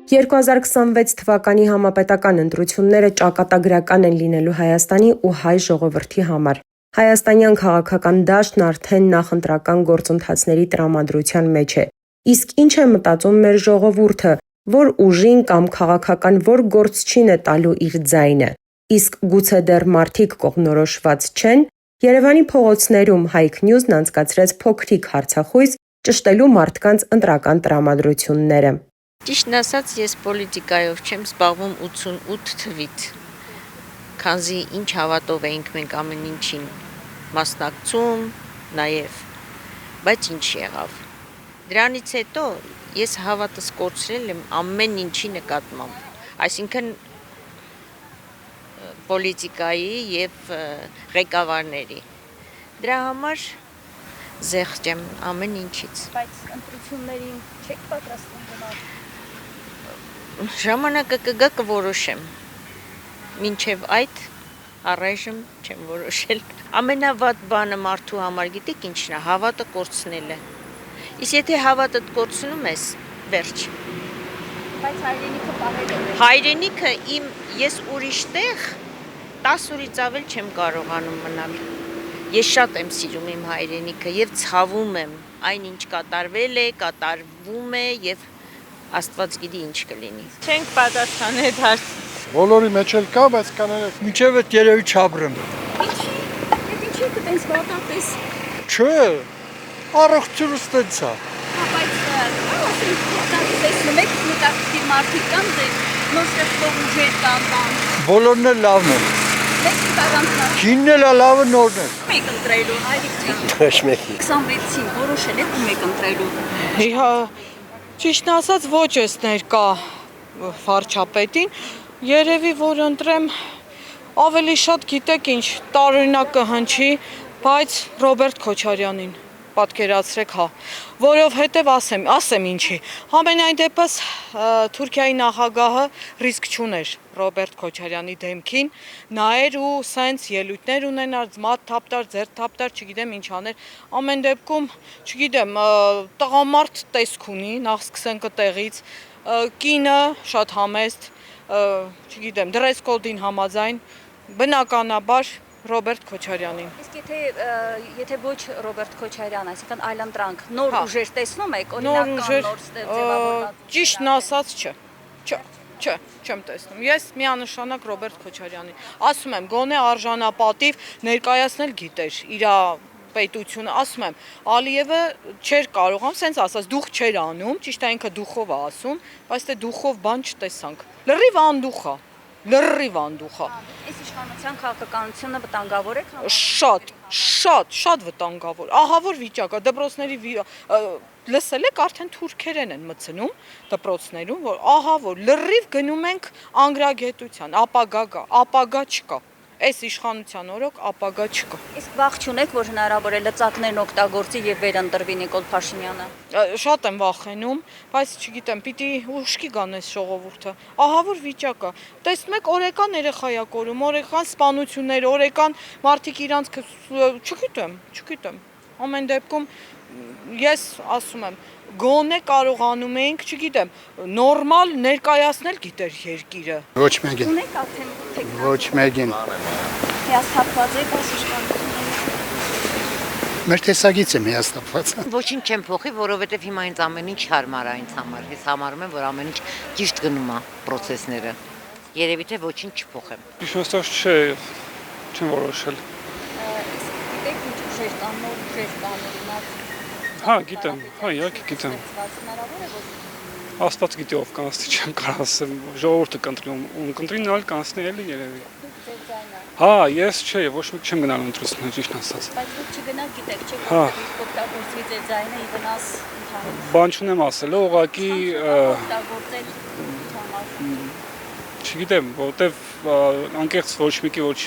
2026 թվականի համապետական ընտրությունները ճակատագրական են լինելու Հայաստանի ու հայ ժողովրդի համար։ Հայաստանյան քաղաքական դաշտն արդեն նախընտրական գործընթացների տրամադրության մեջ է։ Իսկ ինչ է մտածում մեր ժողովուրդը, որ ուժին կամ քաղաքական որ գործչին է տալու իր ձայնը։ Իսկ գուցե դեռ մարդիկ կողմնորոշված չեն։ Երևանի փողոցներում Հայք Նյուզն անցկացրեց փոքրիկ հարցախույս ճշտելու մարդկանց ընտրական տրամադրությունները։ Ճիշտն ասած, ես պոլիտիկայով չեմ զբաղվում 88 թվից, քանզի ինչ հավատով էինք մենք ամեն ինչին մասնակցում, նաև, բայց ինչ եղավ։ Դրանից հետո ես հավատս կորցրել եմ ամեն ինչի նկատմամբ, այսինքն պոլիտիկայի և ղեկավարների։ Դրա համար զեղչ եմ ամեն ինչից։ Բայց ընտրություններին չեք պատրաստվում գնալ։ Ժամանակը կգա կորոշեմ, մինչև այդ առայժմ չեմ որոշել։ Ամենավատ բանը մարդու համար գիտեք ինչն է, հավատը կորցնելը։ Իսկ եթե հավատդ կորցնում ես, վերջ։ Բայց հայրենիքը պահել եք։ Հայրենիքը ես ուրիշ տեղ 10 օրից ավել չեմ կարողանում մնալ։ Ես շատ եմ սիրում իմ հայրենիքը և ցավում եմ այն ինչ կատարվել է, կատարվում է և Աստված գիտի ինչ կլինի։ Չենք պատասխանել հարցին։ Բոլորի մեջ էլ կա, բայց կանենք մինչև այդ երևի չաբրեմ։ Ինչի՞ այդպես վատապես։ Չէ, առողջությունս տենց է։ Բայց տեսնում եք մտածիր մարդիկ կան, նոր ստեղծող ուժեր կան։ Բոլորն էլ լավն են։ Մեկ առանձնա։ Քինն էլ է լավը նորն է։ Մեկ ընտրելու, հայրիկ ջան։ Ոչ մեկի։ 26-ին որոշել եք ու մեկ ընտրելու։ Իհա, ճիշտն ասած ոչ ես ներկա վարչապետին, երևի որ ընտրեմ ավելի շատ գիտեք ինչ, տարօրինակ կհնչի, բայց Ռոբերտ Քոչարյանին պատկերացրեք, հա, որովհետև ասեմ ինչի, համենայն դեպս Թուրքիայի նախագահը ռիսկ չուներ Ռոբերտ Քոչարյանի դեմքին, նայեր ու սենց ելույթներ ունենար, մատ թափտար, ձեռք թափտար, չգիտեմ ինչ աներ, ամեն դեպքում, չգիտեմ, տղամարդ տեսք ունի, նախ սկսենք այդտեղից, կինը շատ համեստ, չգիտեմ, դրես կոդին համաձայն, բնականաբար Ռոբերտ Քոչարյանին։ Իսկ եթե ոչ Ռոբերտ Քոչարյան, այսինքն այլընտրանք, նոր ուժեր տեսնում եք, օրինակ նոր ձևավորված։ Ճիշտն ասած չեմ տեսնում։ Ես միանշանակ Ռոբերտ Քոչարյանին։ Ասում եմ, գոնե արժանապատիվ ներկայացնել գիտեր իր պետությունը, ասում եմ, Ալիևը չէր կարողանում, սենց ասած, դուխ չէր անում, ճիշտ է ինքը դուխով է ասում, բայց դե դուխով բան չտեսանք։ Լրիվ անդուխ է։ Լրիվ անդուխ է։ Այս իշխանության քաղաքականությունը վտանգավոր է քան։ Շատ վտանգավոր։ Ահա որ վիճակը դպրոցների լսել եք արդեն թուրքերեն են մտցնում դպրոցներում, որ ահա որ լրիվ գնում ենք անգրագետության, ապագա չկա։ Այս իշխանության օրոք ապագա չկա։ Իսկ վախ չունեք, որ հնարավոր է լծակներն օգտագործի եւ վերընտրվի Նիկոլ Փաշինյանը։ Շատ եմ վախենում, բայց չգիտեմ, պիտի ուշքի գան այս ժողովուրդը։ Ահա որ վիճակը։ Տեսնում եք, օրեկան երեխայա կորում, օրեկան սպանություններ, օրեկան մարդիկ իրանց չգիտեմ։ Ամեն դեպքում ես ասում եմ, գոնե կարողանում էինք, չգիտեմ, նորմալ ներկայացնել գիտեր երկիրը։ Ոչ մեկին։ Ունեք արդեն թեկնածու։ Ոչ մեկին։ Հիասթափված եք այս իշխանությունից։ Մեր տեսակից եմ հիասթափված։ Ոչինչ չեմ փոխի, որովհետև հիմա ինձ ամեն ինչ հարմար է ինձ համար։ Ես համարում եմ, որ ամեն ինչ ճիշտ գնում է process-ները։ Երևի թե ոչինչ չփոխեմ։ Իշխանստաշ չեմ որոշել։ Գիտեք ինչ ուժեր կան, նոր ուժեր կան, օրինակ։ Հա, գիտեմ, հա, իհարկե գիտեմ։ Հնարավոր է որ Աստված գիտի ով կանցնի, չեմ կարող ասեմ, ժողովուրդը կընտրին ալ կանցնի էլի երևի։ Հա, ես ոչ մեկ չեմ գնալ ընտրություններ, ճիշտ ասած։ Բայց դուք չգնաք, գիտեք, չեք օգտագործվի ձեր ձայնը ի վնաս ընդհանուր։ Բան չունեմ ասել, ուղղակի օգտագործել ընդհանուր։ չգիտեմ, որովհետև անկեղծ ոչ մեկի ոչ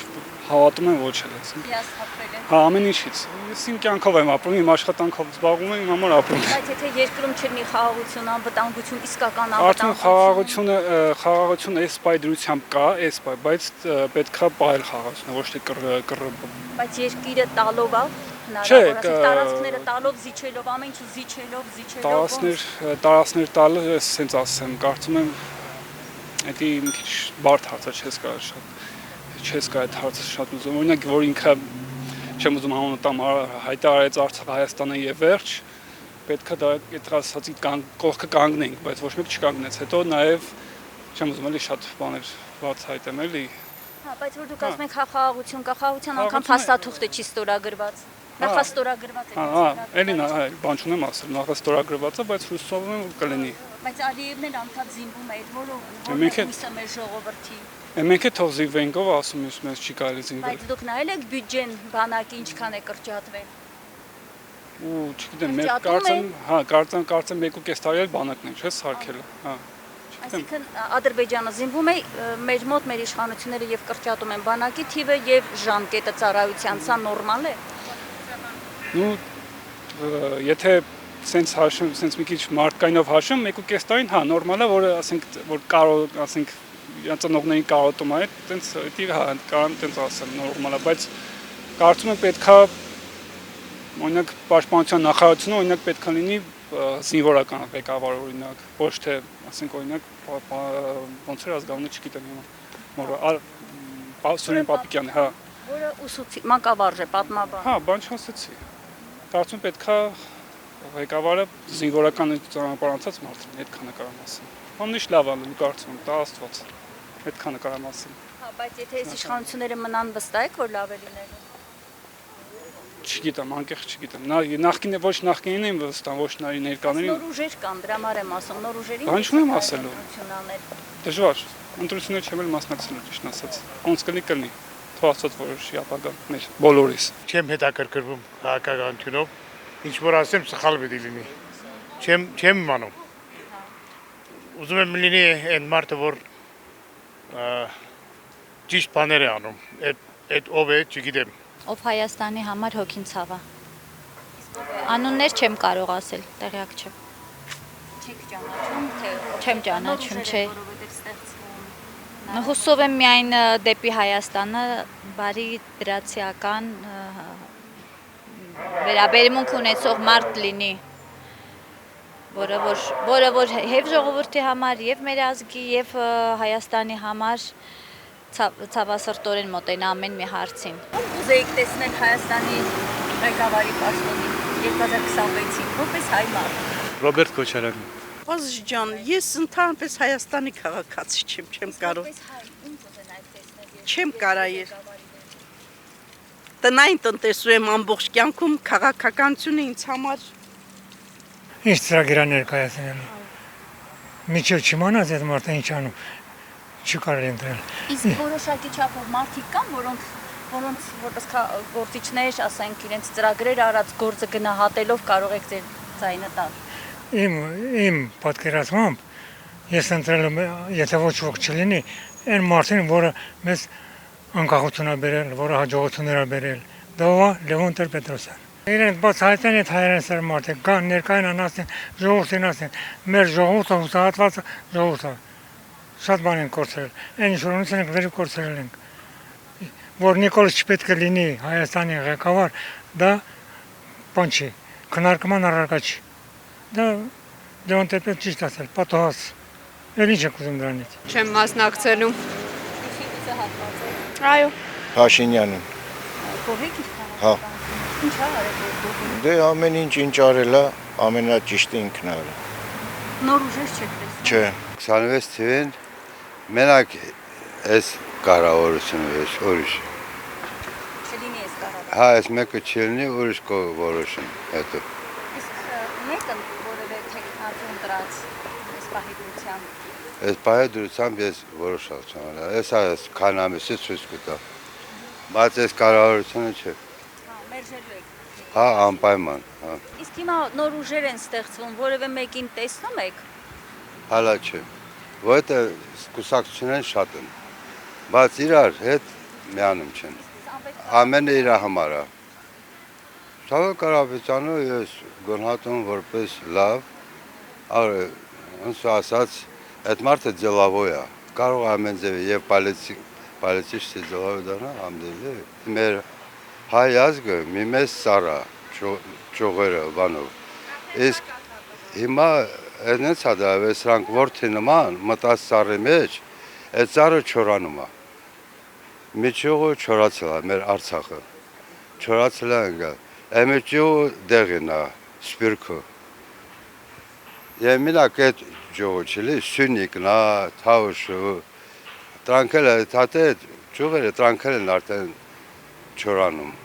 Հավատում եմ ոչ էլ ասենք։ Հիասթափվել են։ Հա, ամեն ինչից։ Ես իմ կյանքով եմ ապրում, իմ աշխատանքով զբաղվում եմ, իմ համար ապրում եմ։ Բայց եթե երկրում չլինի խաղաղություն, անվտանգություն, իսկական Արդեն անվտանգություն, խաղաղությունը այս պայդրությամբ կա, բայց պետքա պահել խաղաղությունը, ոչ թե բայց երկիրը տալով է Չէ, հնարավոր, ասենք տարածքները տալով, զիջելով, ամեն ինչ զիջելով, տարածքներ տալը, ես սենց ասեմ, կարծում եմ, դա մի քիչ բարդ հարց է, չես կա այդ հարցը շատ ուզում։ Օրինակ, որ ինքը չեմ ուզում անունը տամ հայտարարեց Արցախ Հայաստանը եւ վերջ, պետք է դա այդ ասացի կողքը կանգնենք, բայց ոչ մեկ չկանգնեց։ Հետո նաեւ չեմ ուզում էլի շատ բաներ բացահայտեմ էլի։ Հա, բայց որ դուք ասում եք խաղաղություն կա, խաղաղության անգամ փաստաթուղթը չի ստորագրված։ Նախաստորագրված է։ Հա, էլի բան չունեմ ասել, նախաստորագրված է, բայց հուսով եմ որ կլինի։ Բայց Ալիևն էլ անդադ զինվում է, որը Մենք հույսը մեր ժողովրդի։ Մենք է թող զինվենք, ով ասում է մեզ չի կարելի զինվել։ Բայց դուք նայել եք բյուջեն բանակի ինչքան է կրճատվել։ Ու չգիտեմ, կարծեմ 1.5 տարի էլ բանակն է, չէ՞, սարքել, հա։ Այսինքն Ադրբեջանը զինվում է, մեր մոտ մեր իշխանությունները եւ կրճատում են բանակի թիվը եւ ժամկետը ծառայության, սա նորմալ է։ Ну, եթե սենց հաշվում, սենց մի քիչ մարդկայնով հաշվում, 1.5 տարին, հա, նորմալ է, որը ասենք, որ կարող, ասենք, ծնողներին կարոտում է, տենց հա, կարամ տենց ասեմ, նորմալ է, բայց կարծում եմ պետքա օրինակ պաշտպանության նախարարությունը օրինակ պետք է լինի զինվորական ղեկավար օրինակ, ոչ թե ասենք օրինակ ոնց էր ազգանունը չգիտեմ հիմա։ Սուրեն Պապիկյանը, հա։ Որը ուսուցի, մանկավարժ է, պատմաբան։ Հա, բան չասեցի։ Կարծում պետքա ղեկավարը զինվորական ճանապարհանցած մարդ լինի, այդքանը կարամ ասեմ։ Ամենից լավ է, կարծում եմ, դա Աստված։ Այդքանը կարամ ասեմ։ Հա, բայց եթե այս իշխանությունները մնան վստահ եք, որ լավ է լինելու։ Չգիտեմ, անկեղծ չգիտեմ։ Նախկինը ոչ նախկինին եմ վստահ, ոչ ներկաներին։ Նոր ուժեր կան, դրա համար եմ ասում, նոր ուժերին։ Բան չունեմ ասելու։ Դժվար։ Ընտրություններ չեմ էլ մասնակցել, ճիշտ ասած։ Ոնց կլինի։ Թող Աստված որոշի ապագան մեր բոլորիս։ Չեմ հետաքրքրվում քաղաքականությունով, ինչ որ ասեմ սխալ պետք է լինի։ Չեմ իմանում։ Ուզում եմ լինի այն մարդը, որ ճիշտ բաներ է անում։ Այդ ով է, չգիտեմ։ Ով Հայաստանի համար հոգին ցավա։ Անուններ չեմ կարող ասել, տեղյակ չեմ։ Չեք ճանաչում, թե Չեմ ճանաչում, չէ։ Հուսով եմ միայն դեպի Հայաստանը բարի դրացիական վերաբերմունք ունեցող մարդ լինի, որը որ եւ ժողովրդի համար, եւ մեր ազգի, եւ Հայաստանի համար ցավասրտորեն մոտենա ամեն մի հարցին։ Ուզեիք տեսնել Հայաստանի ղեկավարի պաշտոնին 2026-ին, որպես հայ մարդ։ Ռոբերտ Քոչարյան։ Ազգ ջան, ես ընդհանրապես Հայաստանի քաղաքացի չեմ կարող։ Չեմ կարող։ Տնային տնտեսու եմ ամբողջ կյանքում, քաղաքականությունը ինձ համար Ինչ ծրագիր ներկայացնել։ Միջև չիմանաց այդ մարդը ինչ անում, չի կարելի ընտրել։ Իսկ որոշակի չափով մարդիկ կան, որոնց որպես գործիչներ, ասենք, իրենց ծրագրեր արած գործը գնահատելով կարող եք ձեր ձայնը տալ։ Իմ պատկերացմամբ ես ընտրել եմ, եթե ոչ ոք չլինի, այն մարդին, որը մեզ անկախություն է բերել, որը հաջողություններ է բերել, դա ո՞վ է Լևոն Տեր-Պետրոսյան։ Իրենք բացահայտեն այդ հայերենսեր մարդիկ, կան ներկային ասեն, ժողովրդին ասեն, մեր ժողովուրդը հուսահատված ժողովուրդ է։ Շատ բան են կորցրել, այն ինչ որ ունեցել ենք, վերև կորցրել ենք։ Որ Նիկոլս չպետք է լինի Հայաստանի ղեկավար, դա բան չի, քննարկման առարկա չի։ Դա Լևոն Տեր-Պետրոսյանը ճիշտ ասել, պատահած։ Էլ ինչ եք ուզում դրանից։ Չեմ մասնակցելու։ Այո։ Փաշինյանին։ Գոհեք իր Հա։ Ինչ ա արել։ Դե ամեն ինչ արել է, ամենաճիշտը ինքն է արել։ Նոր ուժեր չեք տեսնում։ Չէ։ 26 թվին մենակ այս կառավարությունը ես ուրիշ։ Չլինի այս կառավարությունը։ Հա, այս մեկը չլինի, ուրիշ կորոշեն հետո։ Իսկ ունեք որևէ թեկնածու դրած այս պահի դրությամբ։ Այս պահի դրությամբ ես որոշալ չեմ արել։ Այս քան ամիսից ցույց կտա։ Բայց այս կառավարությունը չէ։ Հա, մերժելու եք։ Հա, անպայման, հա։ Իսկ հիմա նոր ուժեր են ստեղծվում, որևէ մեկին տեսնում եք։ Հալա չէ։ Որտե կուսակցությունները շատ են։ Բայց իրար հետ միանում չեն։ ամենը իր համար է։ Սաղ Կարապետյանը ես գնահատում որպես լավ, ոնց ասած, այդ մարդը ձելավոյ է, կարող ամեն ձև եւ պալեցիչի ձելավոյ դառնա ամդելի։ Մեր հայ ազգը մի մեծ սար է, ճյուղերը բանով։ Իսկ հիմա այնց է դա, սրանք որդի նման մտած սարի մեջ, այդ սարը չորանում է։ Մի ճյուղը չորացել է, մեր Արցախը, չորացել է ընկալ, այմը ճյուղը դեղին է, սպիրկը։ Եվ մինակ այդ ճյուղը չլի, սյունիկն է, թավուշը, տրանքել է, թատե ճյուղերը տրանքել են արդեն չորանում։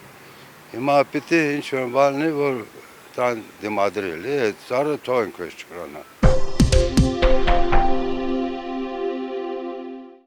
Հիմա պիտի ինչ-որ բանի, որ տան դիմադրել, այդ սարը թող ենք վեզ չորանա։